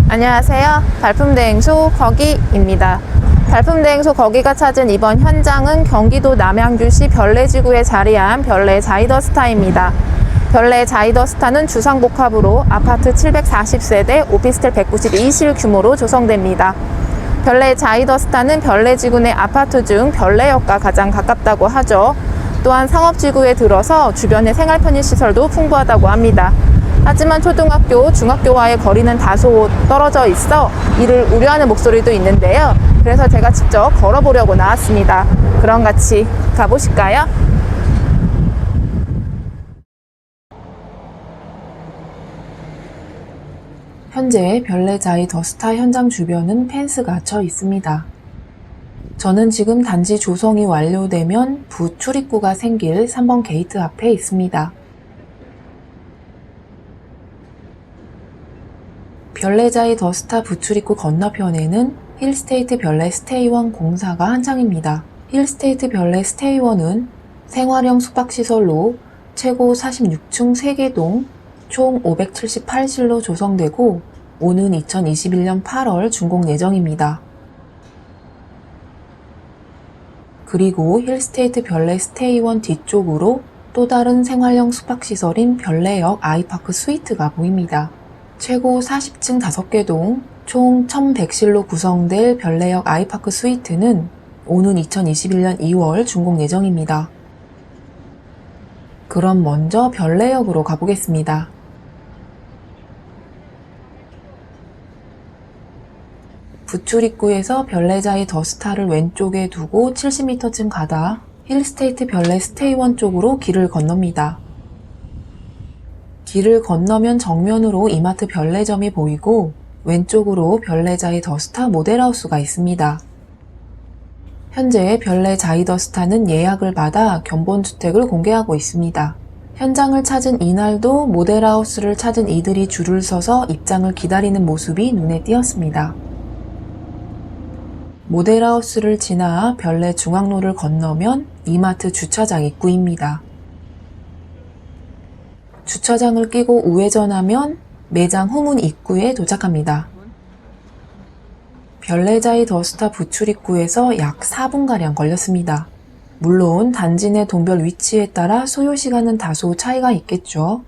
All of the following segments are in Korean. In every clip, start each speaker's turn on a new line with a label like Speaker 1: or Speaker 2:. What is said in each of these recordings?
Speaker 1: 안녕하세요. 발품대행소 거기입니다. 발품대행소 거기가 찾은 이번 현장은 경기도 남양주시 별내지구에 자리한 별내 자이더스타입니다. 별내 자이더스타는 주상복합으로 아파트 740세대, 오피스텔 192실 규모로 조성됩니다. 별내 자이더스타는 별내지구 내 아파트 중 별내역과 가장 가깝다고 하죠. 또한 상업지구에 들어서 주변에 생활 편의시설도 풍부하다고 합니다. 하지만 초등학교, 중학교와의 거리는 다소 떨어져 있어 이를 우려하는 목소리도 있는데요. 그래서 제가 직접 걸어보려고 나왔습니다. 그럼 같이 가보실까요? 현재 별내 자이더스타 현장 주변은 펜스가 쳐 있습니다. 저는 지금 단지 조성이 완료되면 부출입구가 생길 3번 게이트 앞에 있습니다. 별내 자이더스타 부출입구 건너편에는 힐스테이트 별내 스테이원 공사가 한창입니다. 힐스테이트 별내 스테이원은 생활형 숙박시설로 최고 46층 3개 동 총 578실로 조성되고 오는 2021년 8월 준공 예정입니다. 그리고 힐스테이트 별내 스테이원 뒤쪽으로 또 다른 생활형 숙박시설인 별내역 아이파크 스위트가 보입니다. 최고 40층 5개 동 총 1100실로 구성될 별내역 아이파크 스위트는 오는 2021년 2월 준공 예정입니다. 그럼 먼저 별내역으로 가보겠습니다. 부출입구에서 별내 자이더스타를 왼쪽에 두고 70m쯤 가다 힐스테이트 별내 스테이원 쪽으로 길을 건넙니다. 길을 건너면 정면으로 이마트 별내점이 보이고 왼쪽으로 별내 자이더스타 모델하우스가 있습니다. 현재 별내 자이더스타는 예약을 받아 견본주택을 공개하고 있습니다. 현장을 찾은 이날도 모델하우스를 찾은 이들이 줄을 서서 입장을 기다리는 모습이 눈에 띄었습니다. 모델하우스를 지나 별내 중앙로를 건너면 이마트 주차장 입구입니다. 주차장을 끼고 우회전하면 매장 후문 입구에 도착합니다. 별내 자이더스타 부출입구에서 약 4분가량 걸렸습니다. 물론 단지 내 동별 위치에 따라 소요시간은 다소 차이가 있겠죠.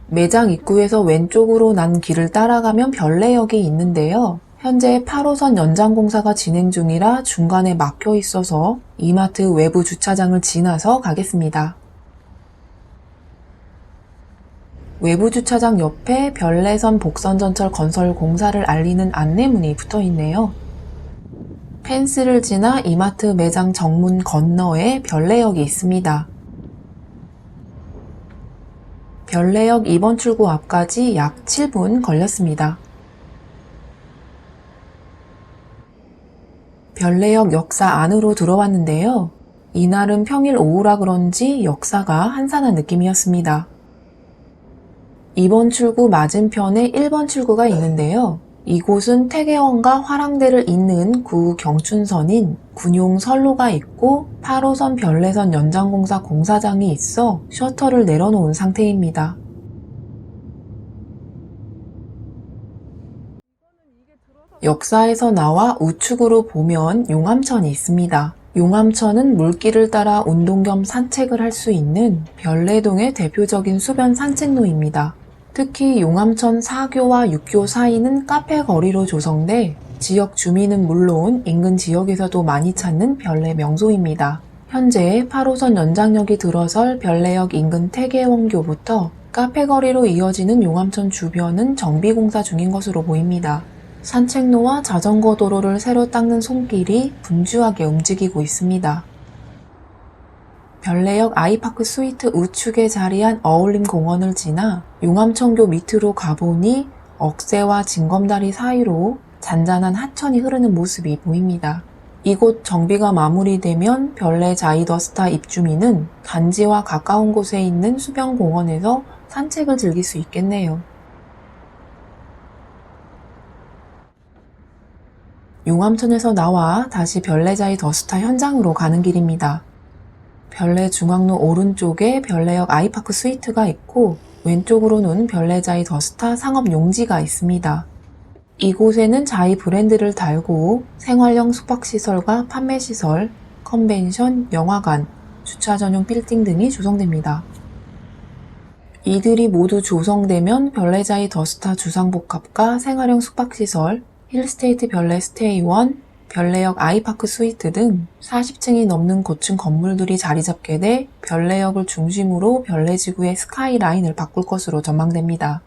Speaker 1: 매장 입구에서 왼쪽으로 난 길을 따라가면 별내역이 있는데요. 현재 8호선 연장 공사가 진행 중이라 중간에 막혀 있어서 이마트 외부 주차장을 지나서 가겠습니다. 외부 주차장 옆에 별내선 복선전철 건설 공사를 알리는 안내문이 붙어 있네요. 펜스를 지나 이마트 매장 정문 건너에 별내역이 있습니다. 별내역 2번 출구 앞까지 약 7분 걸렸습니다. 별내역 역사 안으로 들어왔는데요. 이날은 평일 오후라 그런지 역사가 한산한 느낌이었습니다. 2번 출구 맞은편에 1번 출구가 있는데요. 이곳은 태계원과 화랑대를 잇는 구 경춘선인 군용 선로가 있고 8호선 별내선 연장공사 공사장이 있어 셔터를 내려놓은 상태입니다. 역사에서 나와 우측으로 보면 용암천이 있습니다. 용암천은 물길을 따라 운동 겸 산책을 할 수 있는 별내동의 대표적인 수변 산책로입니다. 특히 용암천 4교와 6교 사이는 카페 거리로 조성돼 지역 주민은 물론 인근 지역에서도 많이 찾는 별내 명소입니다. 현재 8호선 연장역이 들어설 별내역 인근 태계원교부터 카페 거리로 이어지는 용암천 주변은 정비공사 중인 것으로 보입니다. 산책로와 자전거 도로를 새로 닦는 손길이 분주하게 움직이고 있습니다. 별내역 아이파크 스위트 우측에 자리한 어울림공원을 지나 용암천교 밑으로 가보니 억새와 징검다리 사이로 잔잔한 하천이 흐르는 모습이 보입니다. 이곳 정비가 마무리되면 별내 자이더스타 입주민은 단지와 가까운 곳에 있는 수변공원에서 산책을 즐길 수 있겠네요. 용암천에서 나와 다시 별내 자이더스타 현장으로 가는 길입니다. 별내 중앙로 오른쪽에 별내역 아이파크 스위트가 있고 왼쪽으로는 별내자이 더스타 상업용지가 있습니다. 이곳에는 자이 브랜드를 달고 생활형 숙박시설과 판매시설, 컨벤션, 영화관, 주차 전용 빌딩 등이 조성됩니다. 이들이 모두 조성되면 별내자이 더스타 주상복합과 생활형 숙박시설, 힐스테이트 별내 스테이원, 별내역 아이파크 스위트 등 40층이 넘는 고층 건물들이 자리잡게 돼 별내역을 중심으로 별내지구의 스카이라인을 바꿀 것으로 전망됩니다.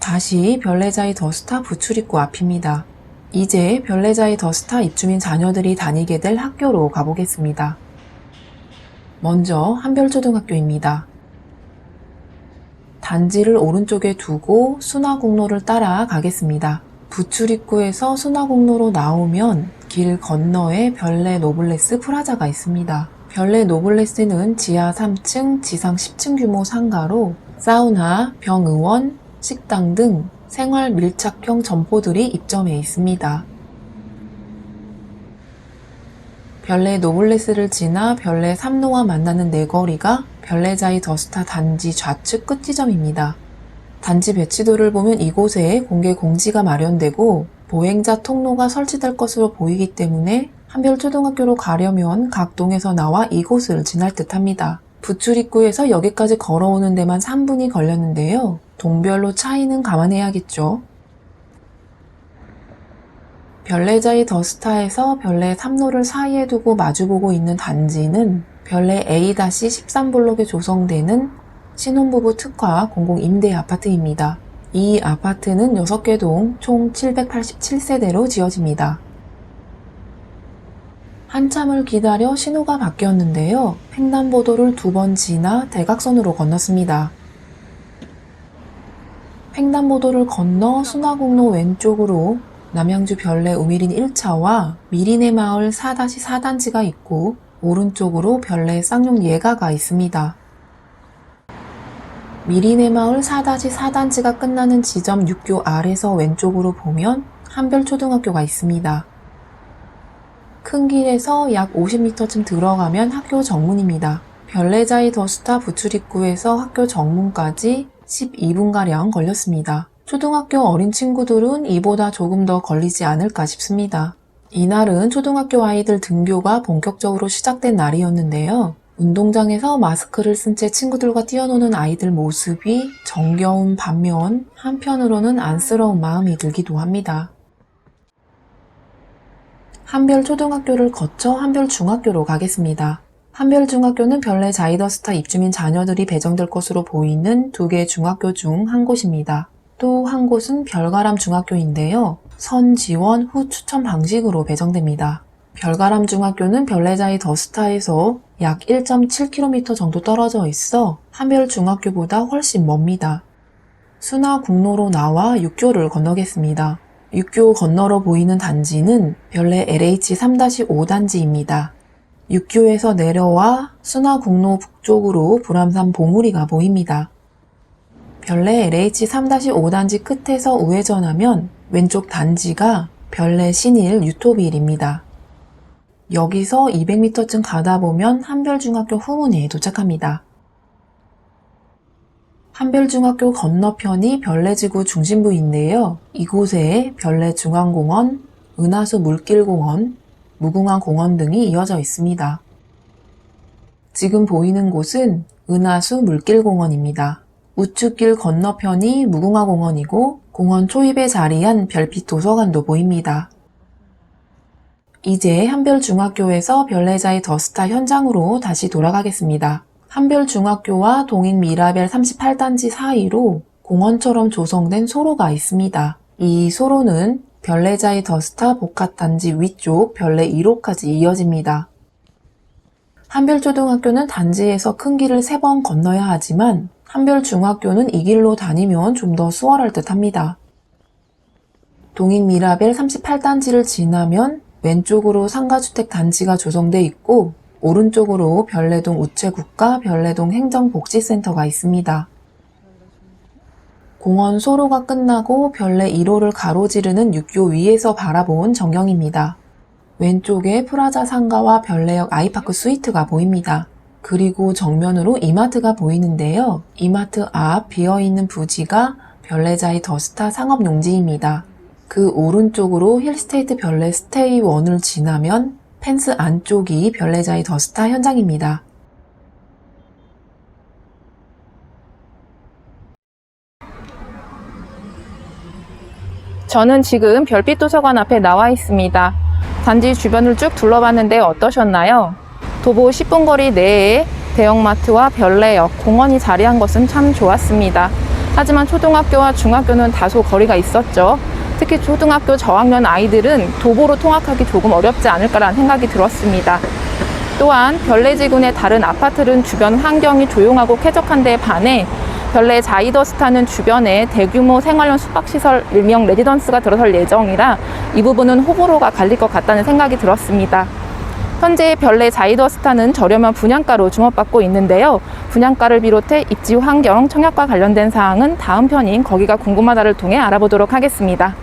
Speaker 1: 다시 별내자이 더스타 부출입구 앞입니다. 이제 별내자이 더스타 입주민 자녀들이 다니게 될 학교로 가보겠습니다. 먼저 한별초등학교입니다. 단지를 오른쪽에 두고 순화공로를 따라 가겠습니다. 부출입구에서 순화공로로 나오면 길 건너에 별내 노블레스 프라자가 있습니다. 별내 노블레스는 지하 3층, 지상 10층 규모 상가로 사우나, 병의원, 식당 등 생활 밀착형 점포들이 입점해 있습니다. 별내 노블레스를 지나 별내 3로와 만나는 내거리가 별내자이 더스타 단지 좌측 끝지점입니다. 단지 배치도를 보면 이곳에 공개 공지가 마련되고 보행자 통로가 설치될 것으로 보이기 때문에 한별초등학교로 가려면 각 동에서 나와 이곳을 지날 듯 합니다. 부출입구에서 여기까지 걸어오는 데만 3분이 걸렸는데요. 동별로 차이는 감안해야겠죠. 별내자이 더스타에서 별내 3로를 사이에 두고 마주보고 있는 단지는 별내 A-13블록에 조성되는 신혼부부 특화 공공임대 아파트입니다. 이 아파트는 6개 동 총 787세대로 지어집니다. 한참을 기다려 신호가 바뀌었는데요. 횡단보도를 2번 지나 대각선으로 건넜습니다. 횡단보도를 건너 순화공로 왼쪽으로 남양주 별내 우미린 1차와 미린의 마을 4-4단지가 있고 오른쪽으로 별내 쌍용 예가가 있습니다. 미린의 마을 4-4단지가 끝나는 지점 6교 아래서 왼쪽으로 보면 한별초등학교가 있습니다. 큰 길에서 약 50m쯤 들어가면 학교 정문입니다. 별내자이 더스타 부출입구에서 학교 정문까지 12분가량 걸렸습니다. 초등학교 어린 친구들은 이보다 조금 더 걸리지 않을까 싶습니다. 이날은 초등학교 아이들 등교가 본격적으로 시작된 날이었는데요. 운동장에서 마스크를 쓴 채 친구들과 뛰어노는 아이들 모습이 정겨운 반면 한편으로는 안쓰러운 마음이 들기도 합니다. 한별초등학교를 거쳐 한별중학교로 가겠습니다. 한별중학교는 별내자이 더스타 입주민 자녀들이 배정될 것으로 보이는 2개 중학교 중 한 곳입니다. 또 한 곳은 별가람 중학교인데요. 선 지원 후 추천 방식으로 배정됩니다. 별가람 중학교는 별내자이 더스타에서 약 1.7km 정도 떨어져 있어 한별중학교보다 훨씬 멉니다. 순화국로로 나와 6교를 건너겠습니다. 6교 건너러 보이는 단지는 별내 LH 3-5단지입니다. 6교에서 내려와 순화국로 북쪽으로 불암산 봉우리가 보입니다. 별내 LH 3-5단지 끝에서 우회전하면 왼쪽 단지가 별내 신일 유토빌입니다. 여기서 200m쯤 가다 보면 한별중학교 후문에 도착합니다. 한별중학교 건너편이 별내지구 중심부인데요. 이곳에 별내중앙공원, 은하수 물길공원, 무궁화공원 등이 이어져 있습니다. 지금 보이는 곳은 은하수 물길공원입니다. 우측길 건너편이 무궁화공원이고 공원 초입에 자리한 별빛 도서관도 보입니다. 이제 한별중학교에서 별내자이 더스타 현장으로 다시 돌아가겠습니다. 한별중학교와 동인 미라벨 38단지 사이로 공원처럼 조성된 소로가 있습니다. 이 소로는 별내자이 더스타 복합단지 위쪽 별내 1호까지 이어집니다. 한별초등학교는 단지에서 큰 길을 3번 건너야 하지만 한별중학교는 이 길로 다니면 좀 더 수월할 듯 합니다. 동인 미라벨 38단지를 지나면 왼쪽으로 상가주택 단지가 조성돼 있고 오른쪽으로 별내동 우체국과 별내동 행정복지센터가 있습니다. 공원 소로가 끝나고 별내 1호를 가로지르는 6교 위에서 바라본 전경입니다. 왼쪽에 프라자 상가와 별내역 아이파크 스위트가 보입니다.
Speaker 2: 그리고 정면으로 이마트가 보이는데요. 이마트 앞 비어있는 부지가 별내자이 더스타 상업용지입니다. 그 오른쪽으로 힐스테이트 별내 스테이 1을 지나면 펜스 안쪽이 별내자이 더스타 현장입니다.
Speaker 1: 저는 지금 별빛 도서관 앞에 나와 있습니다. 단지 주변을 쭉 둘러봤는데 어떠셨나요? 도보 10분 거리 내에 대형마트와 별내역, 공원이 자리한 것은 참 좋았습니다. 하지만 초등학교와 중학교는 다소 거리가 있었죠. 특히 초등학교 저학년 아이들은 도보로 통학하기 조금 어렵지 않을까라는 생각이 들었습니다. 또한 별내지군의 다른 아파트는 주변 환경이 조용하고 쾌적한 데에 반해 별내 자이더스타는 주변에 대규모 생활용 숙박시설 일명 레지던스가 들어설 예정이라 이 부분은 호불호가 갈릴 것 같다는 생각이 들었습니다. 현재 별내 자이더스타는 저렴한 분양가로 주목받고 있는데요. 분양가를 비롯해 입지 환경, 청약과 관련된 사항은 다음 편인 거기가 궁금하다를 통해 알아보도록 하겠습니다.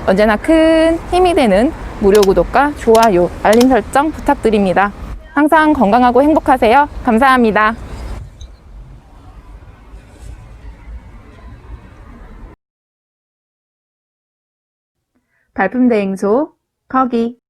Speaker 1: 언제나 큰 힘이 되는 무료 구독과 좋아요, 알림 설정 부탁드립니다. 항상 건강하고 행복하세요. 감사합니다. 발품대행소 거기